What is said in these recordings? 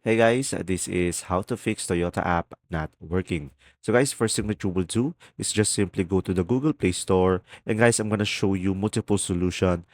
Hey guys, this is how to fix Toyota app not working. So guys, first thing that you will do is just simply go to the Google Play Store, and guys, I'm gonna show you multiple solution.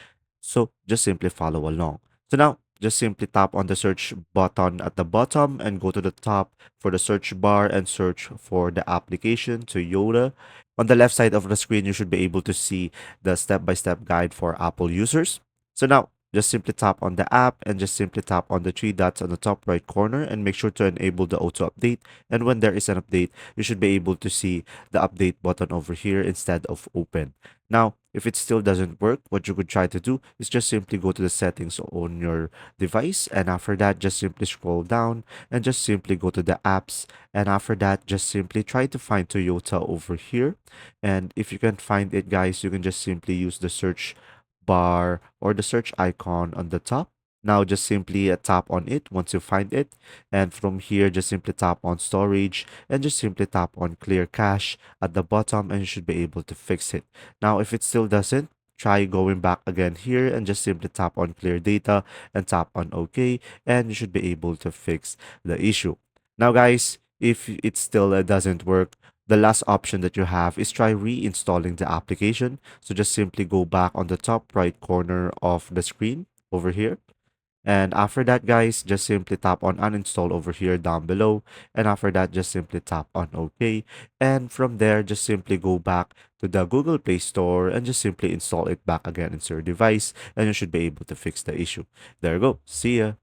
So just simply follow along. So now just simply tap on the search button at the bottom and go to the top for the search bar and search for the application Toyota. On the left side of the screen, you should be able to see the step-by-step guide for Apple users. So now just simply tap on the app and just simply tap on the three dots on the top right corner and make sure to enable the auto update. And when there is an update, you should be able to see the update button over here instead of open. Now, if it still doesn't work, what you could try to do is just simply go to the settings on your device. And after that, just simply scroll down and just simply go to the apps. And after that, just simply try to find Toyota over here. And if you can find it, guys, you can just simply use the search bar or the search icon on the top. Now just simply tap on it once you find it. And from here, just simply tap on storage and just simply tap on clear cache at the bottom and you should be able to fix it. Now, if it still doesn't, try going back again here and just simply tap on clear data and tap on OK and you should be able to fix the issue. Now, guys, if it still doesn't work, the last option that you have is try reinstalling the application. So just simply go back on the top right corner of the screen over here. And after that, guys, just simply tap on uninstall over here down below. And after that, just simply tap on OK. And from there, just simply go back to the Google Play Store and just simply install it back again into your device. And you should be able to fix the issue. There you go. See ya.